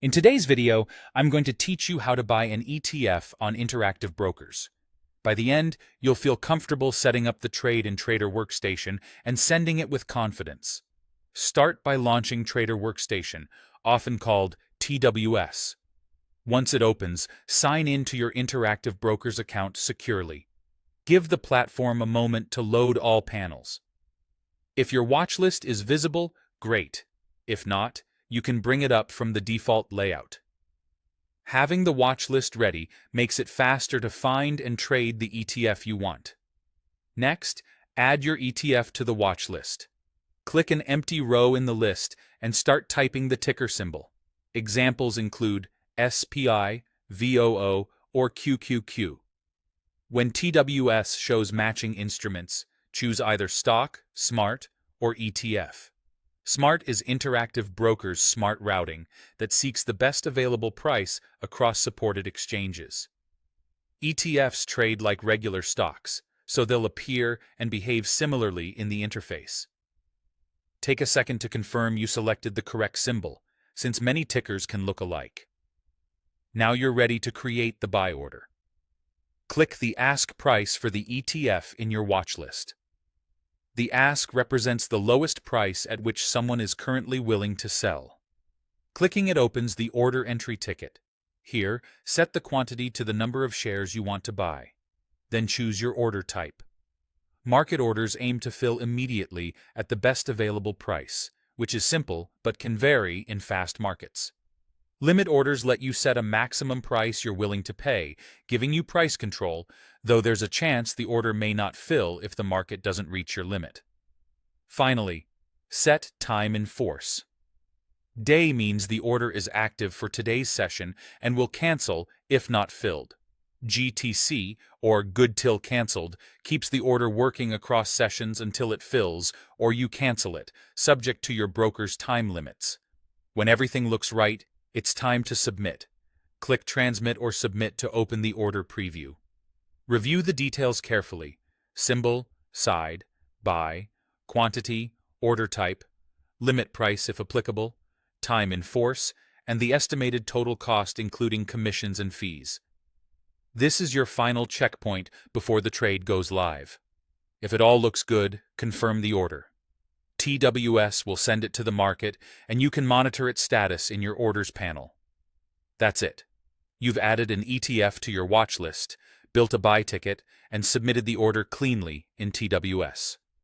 In today's video, I'm going to teach you how to buy an ETF on Interactive Brokers. By the end, you'll feel comfortable setting up the trade in Trader Workstation and sending it with confidence. Start by launching Trader Workstation, often called TWS. Once it opens, sign in to your Interactive Brokers account securely. Give the platform a moment to load all panels. If your watch list is visible, great. If not, you can bring it up from the default layout. Having the watch list ready makes it faster to find and trade the ETF you want. Next, add your ETF to the watch list. Click an empty row in the list and start typing the ticker symbol. Examples include SPI, VOO, or QQQ. When TWS shows matching instruments, choose either Stock, Smart, or ETF. Smart is Interactive Brokers' SmartRouting that seeks the best available price across supported exchanges. ETFs trade like regular stocks, so they'll appear and behave similarly in the interface. Take a second to confirm you selected the correct symbol, since many tickers can look alike. Now you're ready to create the buy order. Click the Ask Price for the ETF in your watch list. The ask represents the lowest price at which someone is currently willing to sell. Clicking it opens the order entry ticket. Here, set the quantity to the number of shares you want to buy. Then choose your order type. Market orders aim to fill immediately at the best available price, which is simple but can vary in fast markets. Limit orders let you set a maximum price you're willing to pay, giving you price control, though there's a chance the order may not fill if the market doesn't reach your limit. Finally, set time in force. Day means the order is active for today's session and will cancel if not filled. GTC, or Good Till Cancelled, keeps the order working across sessions until it fills or you cancel it, subject to your broker's time limits. When everything looks right, it's time to submit. Click Transmit or Submit to open the order preview. Review the details carefully: symbol, side, buy, quantity, order type, limit price if applicable, time in force, and the estimated total cost including commissions and fees. This is your final checkpoint before the trade goes live. If it all looks good, confirm the order. TWS will send it to the market, and you can monitor its status in your orders panel. That's it. You've added an ETF to your watch list, built a buy ticket, and submitted the order cleanly in TWS.